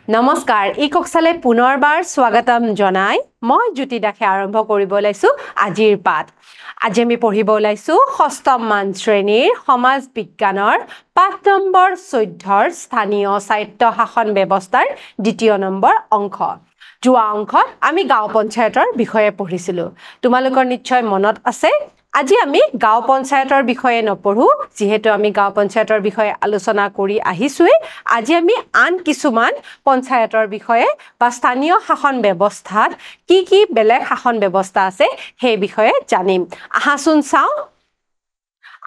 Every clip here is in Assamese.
নমস্কাৰ ই কক্সালে পুনৰবাৰ স্বাগতম জনাই মই জ্যোতি দাসে আৰম্ভ কৰিব ওলাইছো আজিৰ পাঠ আজি আমি পঢ়িব ওলাইছো ষষ্ঠম মান শ্ৰেণীৰ সমাজ বিজ্ঞানৰ পাঠ নম্বৰ 14ৰ স্থানীয় স্বায়ত্ত শাসন ব্যৱস্থাৰ দ্বিতীয় নম্বৰ অংশ যোৱা অংশত আমি গাঁও পঞ্চায়তৰ বিষয়ে পঢ়িছিলো তোমালোকৰ নিশ্চয় মনত আছে আজি আমি গাঁও পঞ্চায়তৰ বিষয়ে নপঢ়ো যেহেতু আমি গাঁও পঞ্চায়তৰ বিষয়ে আলোচনা কৰি আহিছোৱে আজি আমি আন কিছুমান পঞ্চায়তৰ বিষয়ে বা স্থানীয় শাসন ব্যৱস্থাত কি বেলেগ শাসন ব্যৱস্থা আছে সেই বিষয়ে জানিম আহাচোন চাও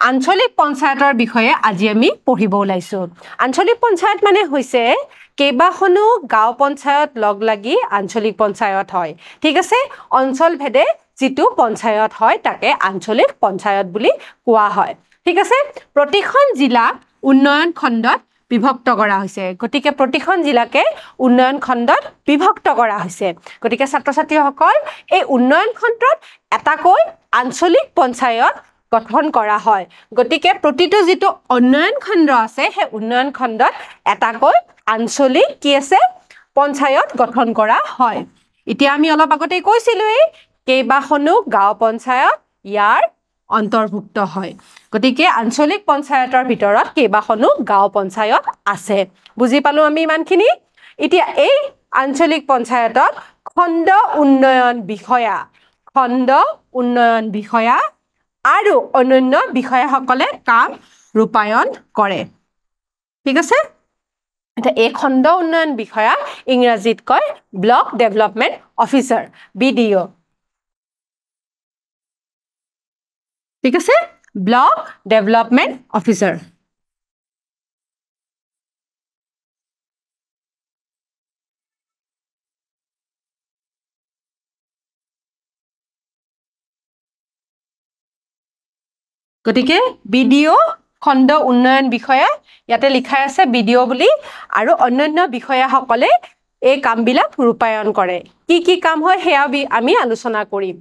আঞ্চলিক পঞ্চায়তৰ বিষয়ে আজি আমি পঢ়িব ওলাইছো আঞ্চলিক পঞ্চায়ত মানে হৈছে কেইবাখনো গাঁও পঞ্চায়ত লগ লাগি আঞ্চলিক পঞ্চায়ত হয় ঠিক আছে অঞ্চল ভেদে যেটো পঞ্চায়ত হয় তাকে আঞ্চলিক পঞ্চায়ত বুলি কোৱা হয় ঠিক আছে প্ৰতিখন জিলা উন্নয়ন খণ্ডত বিভক্ত কৰা হৈছে গতিকে প্ৰতিখন জিলাকে উন্নয়ন খণ্ডত বিভক্ত কৰা হৈছে গতিকে ছাত্ৰ ছাত্ৰীসকল এই উন্নয়ন খণ্ডত এটাকৈ আঞ্চলিক পঞ্চায়ত গঠন কৰা হয় গতিকে প্ৰতিটো যেটো উন্নয়ন খণ্ড আছে সেই উন্নয়ন খণ্ডত এটাকৈ আঞ্চলিক কি আছে পঞ্চায়ত গঠন কৰা হয় এতিয়া আমি অলপ আগতে কৈছিলোই কেইবাখনো গাঁও পঞ্চায়ত ইয়াৰ অন্তৰ্ভুক্ত হয় গতিকে আঞ্চলিক পঞ্চায়তৰ ভিতৰত কেইবাখনো গাঁও পঞ্চায়ত আছে বুজি পালো আমি ইমানখিনি এতিয়া এই আঞ্চলিক পঞ্চায়তত খণ্ড উন্নয়ন বিষয়া আৰু অন্যান্য বিষয়াসকলে কাম ৰূপায়ণ কৰে ঠিক আছে এটা এই খণ্ড উন্নয়ন বিষয়া ইংৰাজীত কয় ব্লক ডেভেলপমেন্ট অফিচাৰ বিডিও ঠিক আছে ব্লক ডেভেলপমেন্ট অফিচাৰ গতিকে বিডিও খণ্ড উন্নয়ন বিষয়া ইয়াতে লিখা আছে বিডিও বুলি আৰু অন্যান্য বিষয়াসকলে এই কামবিলাক ৰূপায়ণ কৰে কি কাম হয় হেয়া আমি আলোচনা কৰিম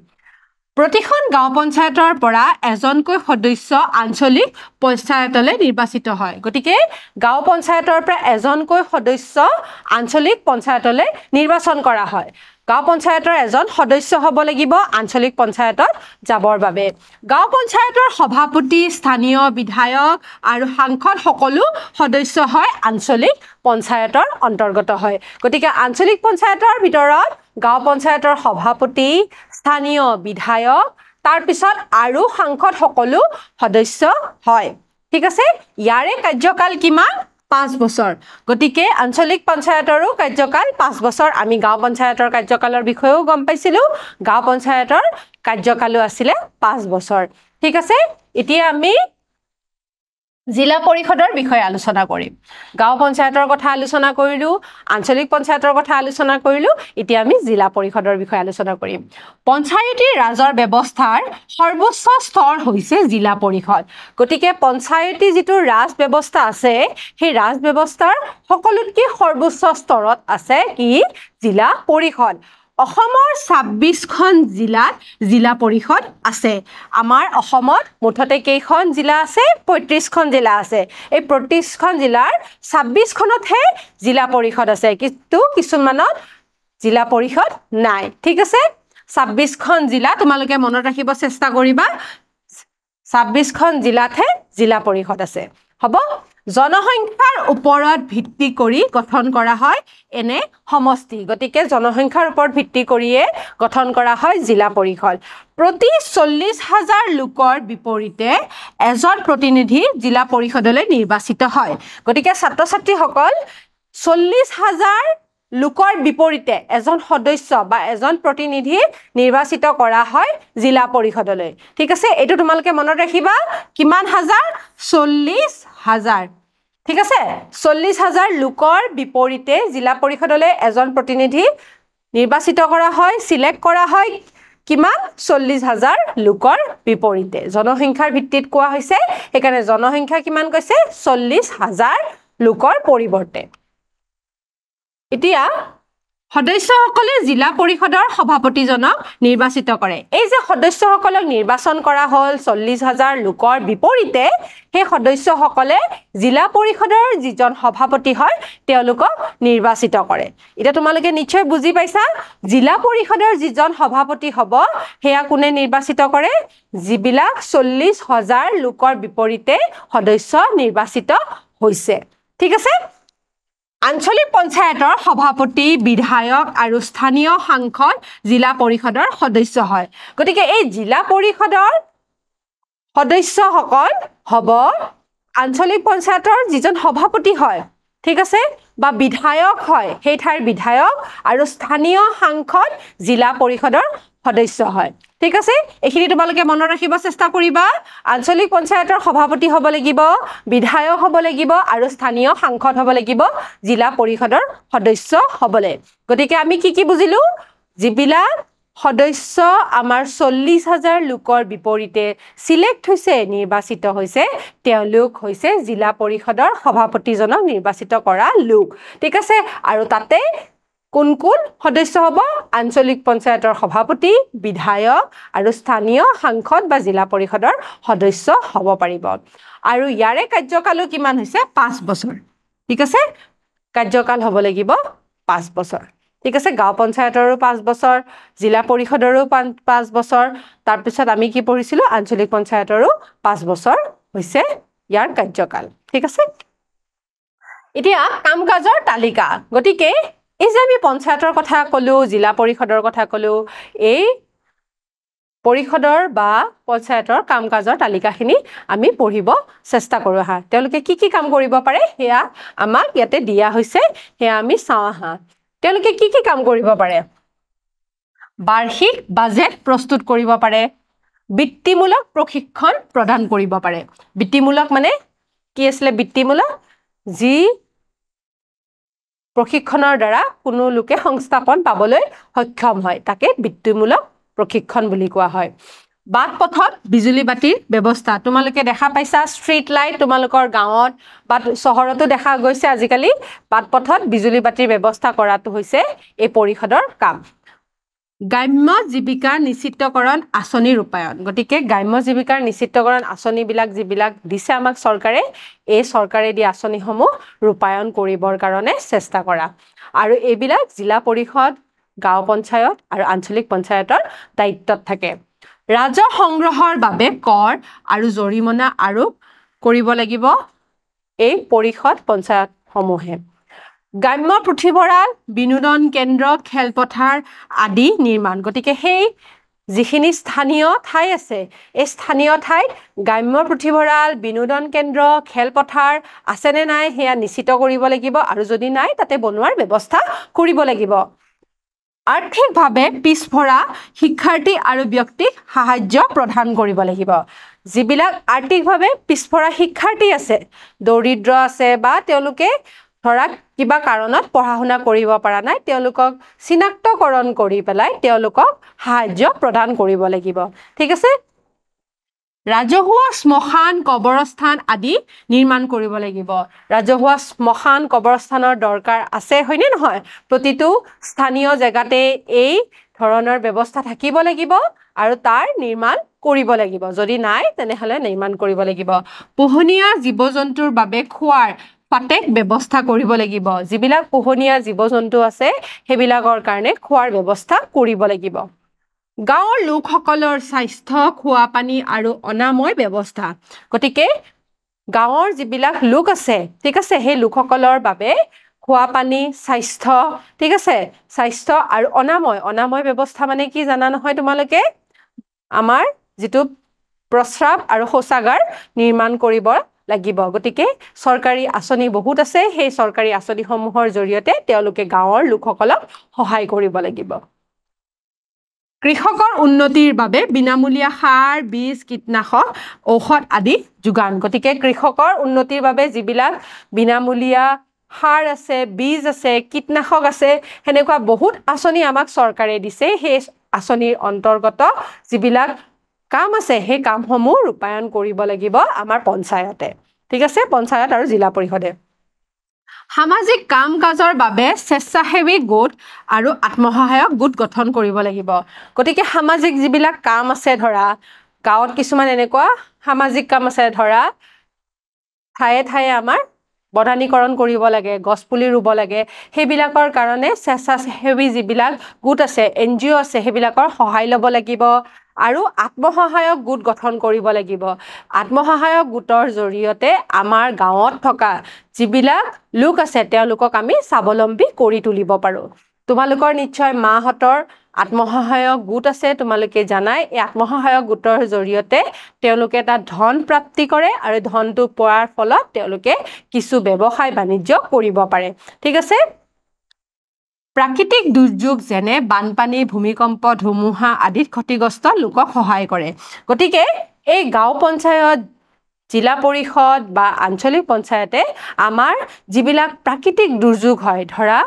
প্ৰতিখন গাঁও পঞ্চায়তৰ পৰা এজনকৈ সদস্য আঞ্চলিক পঞ্চায়তলৈ নিৰ্বাচিত হয় গতিকে গাঁও পঞ্চায়তৰ পৰা এজনকৈ সদস্য আঞ্চলিক পঞ্চায়তলৈ নিৰ্বাচন কৰা হয় গাঁও পঞ্চায়তৰ এজন সদস্য হ'ব লাগিব আঞ্চলিক পঞ্চায়তত যাবৰ বাবে গাঁও পঞ্চায়তৰ সভাপতি স্থানীয় বিধায়ক আৰু সাংসদ সকলো সদস্য হয় আঞ্চলিক পঞ্চায়তৰ অন্তৰ্গত হয় গতিকে আঞ্চলিক পঞ্চায়তৰ ভিতৰত গাঁও পঞ্চায়তৰ সভাপতি স্থানীয় বিধায়ক তাৰ পিছত আৰু সাংসদ সকলো সদস্য হয় ঠিক আছে ইয়াৰে কাৰ্যকাল কিমান 5 বছৰ গতিকে আঞ্চলিক পঞ্চায়তৰো কাৰ্যকাল 5 বছৰ আমি গাঁও পঞ্চায়তৰ কাৰ্যকালৰ বিষয়েও গম পাইছিলো গাঁও পঞ্চায়তৰ কাৰ্যকালো আছিল 5 বছৰ ঠিক আছে এতিয়া আমি জিলা পৰিষদৰ বিষয়ে আলোচনা কৰিম গাঁও পঞ্চায়তৰ কথা আলোচনা কৰিলো আঞ্চলিক পঞ্চায়তৰ কথা আলোচনা কৰিলো এতিয়া আমি জিলা পৰিষদৰ বিষয়ে আলোচনা কৰিম পঞ্চায়তী ৰাজৰ ব্যৱস্থাৰ সৰ্বোচ্চ স্তৰ হৈছে জিলা পৰিষদ গতিকে পঞ্চায়তী যেটো ৰাজ ব্যৱস্থা আছে সেই ৰাজ ব্যৱস্থাৰ সকলোতকৈ সৰ্বোচ্চ স্তৰত আছে কি জিলা পৰিষদ অসমৰ 26খন জিলাত জিলা পৰিষদ আছে আমাৰ অসমত মুঠতে কেইখন জিলা আছে 35খন জিলা আছে এই 35খন জিলাৰ 26খনতহে জিলা পৰিষদ আছে কিন্তু কিছুমানত জিলা পৰিষদ নাই ঠিক আছে 26খন জিলা তোমালোকে মনত ৰাখিব চেষ্টা কৰিবা 26খন জিলাতহে জিলা পৰিষদ আছে হ'ব জনসংখ্যাৰ ওপৰত ভিত্তি কৰি গঠন কৰা হয় এনে সমষ্টি গতিকে জনসংখ্যাৰ ওপৰত ভিত্তি কৰিয়ে গঠন কৰা হয় জিলা পৰিষদ প্ৰতি 40,000 লোকৰ বিপৰীতে এজন প্ৰতিনিধি জিলা পৰিষদলৈ নিৰ্বাচিত হয় গতিকে ছাত্ৰ ছাত্ৰীসকল 40,000 লোকৰ বিপৰীতে এজন সদস্য বা এজন প্ৰতিনিধি নিৰ্বাচিত কৰা হয় জিলা পৰিষদলৈ ঠিক আছে এটো তোমালোকে মনত ৰাখিবা কিমান হাজাৰ 40,000 ঠিক আছে 40,000 লোকৰ বিপৰীতে জিলা পৰিষদলৈ এজন প্ৰতিনিধি নিৰ্বাচিত কৰা হয় সিলেক্ট কৰা হয় কিমান 40,000 লোকৰ বিপৰীতে জনসংখ্যাৰ ভিত্তিত কোৱা হৈছে সেইকাৰণে জনসংখ্যা কিমান কৈছে 40,000 লোকৰ পৰিৱৰ্তে এতিয়া সদস্যসকলে জিলা পৰিষদৰ সভাপতিজনক নিৰ্বাচিত কৰে এই যে সদস্যসকলক নিৰ্বাচন কৰা হ'ল 40,000 লোকৰ বিপৰীতে সেই সদস্যসকলে জিলা পৰিষদৰ যিজন সভাপতি হয় তেওঁলোকক নিৰ্বাচিত কৰে এটা তোমালোকে নিশ্চয় বুজি পাইছা জিলা পৰিষদৰ যিজন সভাপতি হ'ব হেয়া কোনে নিৰ্বাচিত কৰে যিবিলাক 40,000 লোকৰ বিপৰীতে সদস্য নিৰ্বাচিত হৈছে ঠিক আছে আঞ্চলিক পঞ্চায়তৰ সভাপতি বিধায়ক আৰু স্থানীয় সাংসদ জিলা পৰিষদৰ সদস্য হয় গতিকে এই জিলা পৰিষদৰ সদস্যসকল হ'ব আঞ্চলিক পঞ্চায়তৰ যিজন সভাপতি হয় ঠিক আছে বা বিধায়ক হয় সেই ঠাইৰ বিধায়ক আৰু স্থানীয় সাংসদ জিলা পৰিষদৰ সদস্য হয় ঠিক আছে এখিনি তোমালোকে মনত ৰাখিব চেষ্টা কৰিবা আঞ্চলিক পঞ্চায়তৰ সভাপতি হ'ব লাগিব বিধায়ক হ'ব লাগিব আৰু স্থানীয় সাংসদ হ'ব লাগিব জিলা পৰিষদৰ সদস্য হ'বলে গতিকে আমি কি বুজিলো যিবিলাক সদস্য আমাৰ 40,000 লোকৰ বিপৰীতে সিলেক্ট হৈছে নিৰ্বাচিত হৈছে তেওঁলোক হৈছে জিলা পৰিষদৰ সভাপতিজনক নিৰ্বাচিত কৰা লোক ঠিক আছে আৰু তাতে কোন কোন সদস্য হ'ব আঞ্চলিক পঞ্চায়তৰ সভাপতি বিধায়ক আৰু স্থানীয় সাংসদ বা জিলা পৰিষদৰ সদস্য হ'ব পাৰিব আৰু ইয়াৰে কাৰ্যকাল কিমান হৈছে 5 বছৰ ঠিক আছে কাৰ্যকাল হ'ব লাগিব 5 বছৰ ঠিক আছে গাঁও পঞ্চায়তৰো 5 বছৰ জিলা পৰিষদৰো 5 বছৰ তাৰ পিছত আমি কি পঢ়িছিলো আঞ্চলিক পঞ্চায়তৰো 5 বছৰ হৈছে ইয়াৰ কাৰ্যকাল ঠিক আছে এতিয়া কামকাজৰ তালিকা গতিকে এই যে আমি পঞ্চায়তৰ কথা কলো জিলা পৰিষদৰ কথা কলো এই পৰিষদৰ বা পঞ্চায়তৰ কামকাজৰ তালিকাখিনি আমি পঢ়িব চেষ্টা কৰো হা তেওঁলোকে কি কাম কৰিব পাৰে হেয়া আমাক ইয়াতে দিয়া হৈছে হেয়া আমি চাওঁ হা তেওঁলোকে কি কাম কৰিব পাৰে বাৰ্ষিক বাজেট প্ৰস্তুত কৰিব পাৰে বৃত্তিমূলক প্ৰশিক্ষণ প্ৰদান কৰিব পাৰে বৃত্তিমূলক মানে কি আছিল বৃত্তিমূলক যি প্ৰশিক্ষণৰ দ্বাৰা কোনো লোকে সংস্থাপন পাবলৈ সক্ষম হয় তাকে বৃত্তিমূলক প্ৰশিক্ষণ বুলি কোৱা হয় বাট পথত বিজুলী বাতিৰ ব্যৱস্থা তোমালোকে দেখা পাইছা ষ্ট্ৰীট লাইট তোমালোকৰ গাঁৱত বা চহৰতো দেখা গৈছে আজিকালি বাট পথত বিজুলী বাতিৰ ব্যৱস্থা কৰাটো হৈছে এই পৰিষদৰ কাম গ্ৰাম্য জীৱিকাৰ নিশ্চিতকৰণ আঁচনি ৰূপায়ণ গতিকে গ্ৰাম্য জীৱিকাৰ নিশ্চিতকৰণ আঁচনিবিলাক যিবিলাক দিছে আমাক চৰকাৰে এই চৰকাৰে দিয়া আঁচনিসমূহ ৰূপায়ণ কৰিবৰ কাৰণে চেষ্টা কৰা আৰু এইবিলাক জিলা পৰিষদ গাঁও পঞ্চায়ত আৰু আঞ্চলিক পঞ্চায়তৰ দায়িত্বত থাকে ৰাজহ সংগ্ৰহৰ বাবে কৰ আৰু জৰিমনা আৰোপ কৰিব লাগিব এই পৰিষদ পঞ্চায়ত সমূহে গ্ৰাম্য পুথিভঁৰাল বিনোদন কেন্দ্ৰ খেলপথাৰ আদি নিৰ্মাণ গতিকে সেই যিখিনি স্থানীয় ঠাই আছে এই স্থানীয় ঠাইত গ্ৰাম্য পুথিভঁৰাল বিনোদন কেন্দ্ৰ খেলপথাৰ আছে নে নাই হেয়া নিশ্চিত কৰিব লাগিব আৰু যদি নাই তাতে বনোৱাৰ ব্যৱস্থা কৰিব লাগিব আৰ্থিকভাৱে পিছপৰা শিক্ষাৰ্থী আৰু ব্যক্তিক সাহায্য প্ৰদান কৰিব লাগিব যিবিলাক আৰ্থিকভাৱে পিছপৰা শিক্ষাৰ্থী আছে দৰিদ্ৰ আছে বা তেওঁলোকে ধৰা কিবা কাৰণত পঢ়া-শুনা কৰিব পৰা নাই তেওঁলোকক চিনাক্তকৰণ কৰি পেলাই তেওঁলোকক সাহায্য প্ৰদান কৰিব লাগিব ঠিক আছে ৰাজহুৱা শ্মশান কবৰস্থান আদি নিৰ্মাণ কৰিব লাগিব ৰাজহুৱা শ্মশান কবৰস্থানৰ দৰকাৰ আছে হয়নে নহয় প্ৰতিটো স্থানীয় জেগাতে এই ধৰণৰ ব্যৱস্থা থাকিব লাগিব আৰু তাৰ নিৰ্মাণ কৰিব লাগিব যদি নাই তেনেহলে নিৰ্মাণ কৰিব লাগিব পোহনীয়া জীৱ-জন্তুৰ বাবে খোৱাৰ পাটেক ব্যৱস্থা কৰিব লাগিব যিবিলাক পোহনীয়া জীৱ-জন্তু আছে হেবিলাকৰ কাৰণে খোৱাৰ ব্যৱস্থা কৰিব লাগিব গাঁৱৰ লোকসকলৰ স্বাস্থ্য খোৱা পানী আৰু অনাময় ব্যৱস্থা গতিকে গাঁৱৰ যিবিলাক লোক আছে ঠিক আছে সেই লোকসকলৰ বাবে খোৱা পানী স্বাস্থ্য ঠিক আছে স্বাস্থ্য আৰু অনাময় ব্যৱস্থা মানে কি জানা নহয় তোমালোকে আমাৰ যেটো প্ৰস্ৰাৱ আৰু শৌচাগাৰ নিৰ্মাণ কৰিব লাগিব গতিকে চৰকাৰী আঁচনি বহুত আছে সেই চৰকাৰী আঁচনিসমূহৰ জৰিয়তে তেওঁলোকে গাঁৱৰ লোকসকলক সহায় কৰিব লাগিব কৃষকৰ উন্নতিৰ বাবে বিনামূলীয়া সাৰ বীজ কীটনাশক ঔষধ আদি যোগান গতিকে কৃষকৰ উন্নতিৰ বাবে যিবিলাক বিনামূলীয়া সাৰ আছে বীজ আছে কীটনাশক আছে হেনেকুৱা বহুত আঁচনি আমাক চৰকাৰে দিছে সেই আঁচনিৰ অন্তৰ্গত যিবিলাক কাম আছে সেই কামসমূহ ৰূপায়ণ কৰিব লাগিব আমাৰ পঞ্চায়তে ঠিক আছে পঞ্চায়ত আৰু জিলা পৰিষদে সামাজিক কাম কাজৰ বাবে স্বেচ্ছাসেৱী গোট আৰু আত্মসহায়ক গোট গঠন কৰিব লাগিব গতিকে সামাজিক যিবিলাক কাম আছে ধৰা গাঁৱত কিছুমান এনেকুৱা সামাজিক কাম আছে ধৰা ঠায়ে ঠায়ে আমাৰ বনানীকৰণ কৰিব লাগে গছপুলি ৰুব লাগে সেইবিলাকৰ কাৰণে স্বেচ্ছাসেৱী যিবিলাক গোট আছে NGO আছে সেইবিলাকৰ সহায় ল'ব লাগিব আৰু আত্মসহায়ক গোট গঠন কৰিব লাগিব আত্মসহায়ক গোটৰ জৰিয়তে আমাৰ গাঁৱত থকা যিবিলাক লোক আছে তেওঁলোকক আমি স্বাৱলম্বী কৰি তুলিব পাৰো তোমালোকৰ নিশ্চয় মাহঁতৰ আত্মসহায়ক গোট আছে তোমালোকে জানাই এই আত্মসহায়ক গোটৰ জৰিয়তে তেওঁলোকে এটা ধন প্ৰাপ্তি কৰে আৰু ধনটো পোৱাৰ ফলত তেওঁলোকে কিছু ব্যৱসায় বাণিজ্য কৰিব পাৰে ঠিক আছে প্ৰাকৃতিক দুৰ্যোগ যেনে বানপানী ভূমিকম্প ধুমুহা আদিত ক্ষতিগ্ৰস্ত লোকক সহায় কৰে গতিকে এই গাঁও পঞ্চায়ত জিলা পৰিষদ বা আঞ্চলিক পঞ্চায়তে আমাৰ যিবিলাক প্ৰাকৃতিক দুৰ্যোগ হয় ধৰা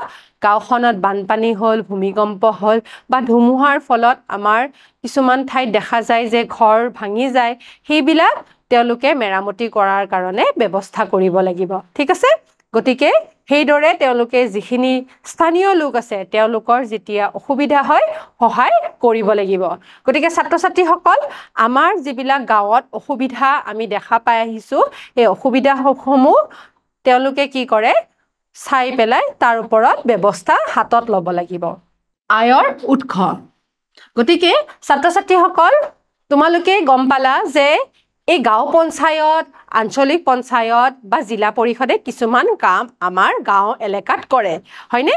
গাঁওখনত বানপানী হ'ল ভূমিকম্প হ'ল বা ধুমুহাৰ ফলত আমাৰ কিছুমান ঠাইত দেখা যায় যে ঘৰ ভাঙি যায় সেইবিলাক তেওঁলোকে মেৰামতি কৰাৰ কাৰণে ব্যৱস্থা কৰিব লাগিব ঠিক আছে গতিকে সেইদৰে তেওঁলোকে যিখিনি স্থানীয় লোক আছে তেওঁলোকৰ যেতিয়া অসুবিধা হয় সহায় কৰিব লাগিব গতিকে ছাত্ৰ ছাত্ৰীসকল আমাৰ যিবিলাক গাঁৱত অসুবিধা আমি দেখা পাই আহিছো এই অসুবিধাসমূহ তেওঁলোকে কি কৰে চাই পেলাই তাৰ ওপৰত ব্যৱস্থা হাতত ল'ব লাগিব আয়ৰ উৎস গতিকে ছাত্ৰ ছাত্ৰীসকল তোমালোকে গম পালা যে এই গাঁও পঞ্চায়ত আঞ্চলিক পঞ্চায়ত বা জিলা পৰিষদে কিছুমান কাম আমাৰ গাঁও এলেকাত কৰে হয়নে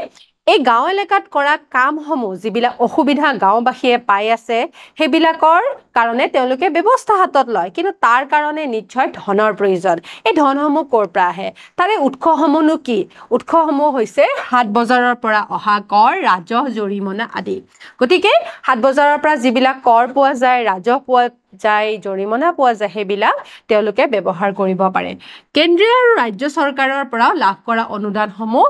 এই গাঁও এলেকাত কৰা কামসমূহ যিবিলাক অসুবিধা গাঁওবাসীয়ে পাই আছে সেইবিলাকৰ কাৰণে তেওঁলোকে ব্যৱস্থা হাতত লয় কিন্তু তাৰ কাৰণে নিশ্চয় ধনৰ প্ৰয়োজন এই ধনসমূহ ক'ৰ পৰা আহে তাৰে উৎসসমূহনো কি উৎসসমূহ হৈছে হাট বজাৰৰ পৰা অহা কৰ ৰাজহ জৰিমনা আদি গতিকে হাট বজাৰৰ পৰা যিবিলাক কৰ পোৱা যায় ৰাজহ পোৱা যায় জৰিমনা পোৱা যায় সেইবিলাক তেওঁলোকে ব্যৱহাৰ কৰিব পাৰে কেন্দ্ৰীয় আৰু ৰাজ্য চৰকাৰৰ পৰা লাভ কৰা অনুদানসমূহ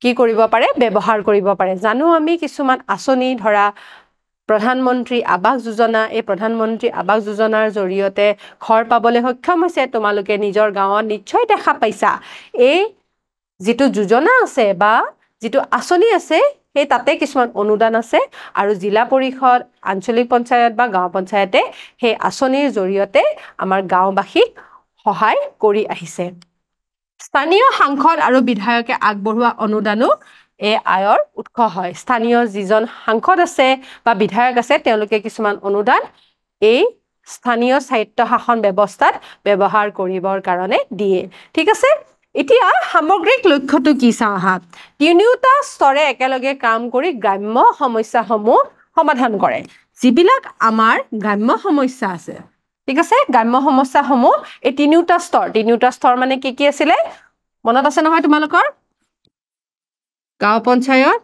কি কৰিব পাৰে ব্যৱহাৰ কৰিব পাৰে জানো আমি কিছুমান আঁচনি ধৰা প্ৰধানমন্ত্ৰী আৱাস যোজনা এই প্ৰধানমন্ত্ৰী আৱাস যোজনাৰ জৰিয়তে ঘৰ পাবলৈ সক্ষম হৈছে তোমালোকে নিজৰ গাঁৱত নিশ্চয় দেখা পাইছা এই যিটো যোজনা আছে বা যিটো আঁচনি আছে সেই তাতে কিছুমান অনুদান আছে আৰু জিলা পৰিষদ আঞ্চলিক পঞ্চায়ত বা গাঁও পঞ্চায়তে সেই আঁচনিৰ জৰিয়তে আমাৰ গাঁওবাসীক সহায় কৰি আহিছে স্থানীয় সাংসদ আৰু বিধায়কে আগবঢ়োৱা অনুদানো এই আয়ৰ উৎস হয় স্থানীয় যিজন সাংসদ আছে বা বিধায়ক আছে তেওঁলোকে কিছুমান অনুদান এই স্থানীয় স্বায়ত্ত শাসন ব্যৱস্থাত ব্যৱহাৰ কৰিবৰ কাৰণে দিয়ে ঠিক আছে এতিয়া সামগ্ৰিক লক্ষ্যটো কি চাওঁ আহা তিনিওটা স্তৰে একেলগে কাম কৰি গ্ৰাম্য সমস্যাসমূহ সমাধান কৰে যিবিলাক আমাৰ গ্ৰাম্য সমস্যা আছে ঠিক আছে গ্ৰাম্য সমস্যাসমূহ এই তিনিওটা স্তৰ মানে কি আছিলে মনত আছে নহয় তোমালোকৰ গাঁও পঞ্চায়ত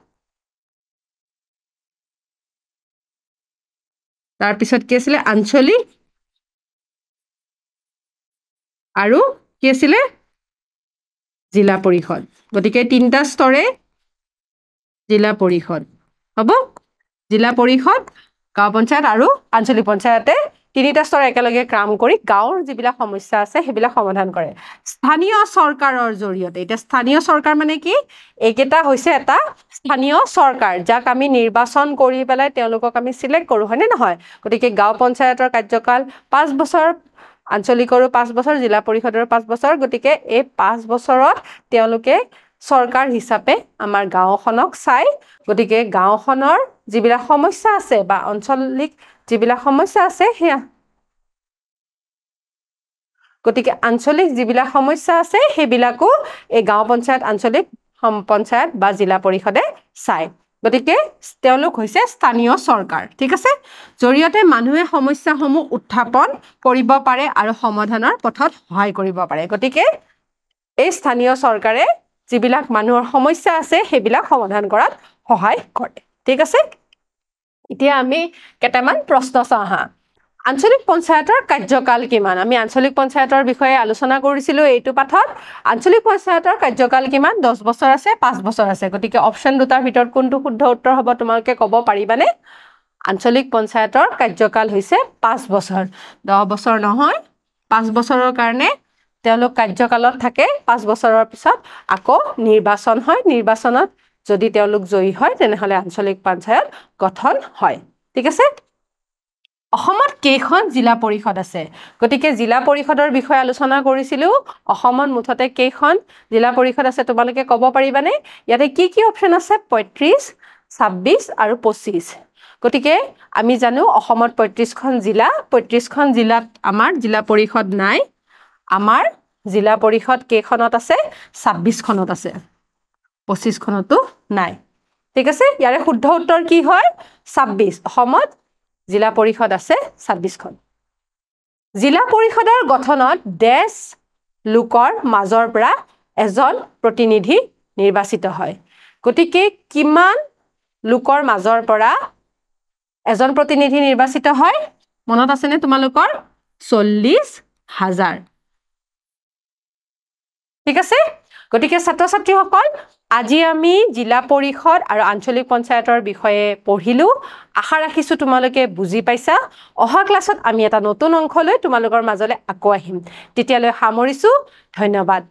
তাৰপিছত কি আছিলে আঞ্চলিক আৰু কি আছিলে জিলা পৰিষদ গতিকে তিনিটা স্তৰে জিলা পৰিষদ হ'ব জিলা পৰিষদ গাঁও পঞ্চায়ত আৰু আঞ্চলিক পঞ্চায়তে তিনিটা স্তৰ একেলগে কাম কৰি গাঁৱৰ যিবিলাক সমস্যা আছে সেইবিলাক সমাধান কৰে স্থানীয় চৰকাৰৰ জৰিয়তে এতিয়া স্থানীয় চৰকাৰ মানে কি এইকেইটা হৈছে এটা স্থানীয় চৰকাৰ যাক আমি নিৰ্বাচন কৰি পেলাই তেওঁলোকক আমি সিলেক্ট কৰোঁ হয়নে নহয় গতিকে গাঁও পঞ্চায়তৰ কাৰ্যকাল 5 বছৰ আঞ্চলিকৰো 5 বছৰ জিলা পৰিষদৰ 5 বছৰ গতিকে এই 5 বছৰত তেওঁলোকে চৰকাৰ হিচাপে আমাৰ গাঁওখনক চাই গতিকে গাঁওখনৰ যিবিলাক সমস্যা আছে বা অঞ্চলিক যিবিলাক সমস্যা আছে সেয়া গতিকে আঞ্চলিক যিবিলাক সমস্যা আছে সেইবিলাকো এই গাঁও পঞ্চায়ত আঞ্চলিক পঞ্চায়ত বা জিলা পৰিষদে চাই গতিকে তেওঁলোক হৈছে স্থানীয় চৰকাৰ ঠিক আছে জৰিয়তে মানুহে সমস্যাসমূহ উত্থাপন কৰিব পাৰে আৰু সমাধানৰ পথত সহায় কৰিব পাৰে গতিকে এই স্থানীয় চৰকাৰে যিবিলাক মানুহৰ সমস্যা আছে সেইবিলাক সমাধান কৰাত সহায় কৰে ঠিক আছে এতিয়া আমি কেইটামান প্ৰশ্ন চাওঁ আহা আঞ্চলিক পঞ্চায়তৰ কাৰ্যকাল কিমান আমি আঞ্চলিক পঞ্চায়তৰ বিষয়ে আলোচনা কৰিছিলো এইটো পাঠত আঞ্চলিক পঞ্চায়তৰ কাৰ্যকাল কিমান 10 বছৰ আছে 5 বছৰ আছে গতিকে অপচন দুটাৰ ভিতৰত কোনটো শুদ্ধ উত্তৰ হ'ব তোমালোকে ক'ব পাৰিবানে আঞ্চলিক পঞ্চায়তৰ কাৰ্যকাল হৈছে 5 বছৰ 10 বছৰ নহয় 5 বছৰৰ কাৰণে তেওঁলোক কাৰ্যকালত থাকে 5 বছৰৰ পিছত আকৌ নিৰ্বাচন হয় নিৰ্বাচনত যদি তেওঁলোক জয়ী হয় তেনেহলে আঞ্চলিক পঞ্চায়ত গঠন হয় ঠিক আছে অসমত কেইখন জিলা পৰিষদ আছে গতিকে জিলা পৰিষদৰ বিষয়ে আলোচনা কৰিছিলো অসমত মুঠতে কেইখন জিলা পৰিষদ আছে তোমালোকে ক'ব পাৰিবানে ইয়াতে কি অপচন আছে 35 26 আৰু 25 গতিকে আমি জানো অসমত 35খন জিলাত আমাৰ জিলা পৰিষদ নাই আমাৰ জিলা পৰিষদ কেইখনত আছে 26খনত আছে 25খনতো নাই ঠিক আছে ইয়াৰে শুদ্ধ উত্তৰ কি হয় 26 অসমত জিলা পৰিষদ আছে 26খন জিলা পৰিষদৰ গঠনত দেশ লোকৰ মাজৰ পৰা এজন প্ৰতিনিধি নিৰ্বাচিত হয় গতিকে কিমান লোকৰ মাজৰ পৰা এজন প্ৰতিনিধি নিৰ্বাচিত হয় মনত আছে নে তোমালোকৰ 40,000 ঠিক আছে গতিকে ছাত্ৰ ছাত্ৰীসকল আজি আমি জিলা পৰিষদ আৰু আঞ্চলিক পঞ্চায়তৰ বিষয়ে পঢ়িলো আশা ৰাখিছো তোমালোকে বুজি পাইছা অহা ক্লাছত আমি এটা নতুন অংশ লৈ তোমালোকৰ মাজলৈ আকৌ আহিম তেতিয়ালৈ সামৰিছো ধন্যবাদ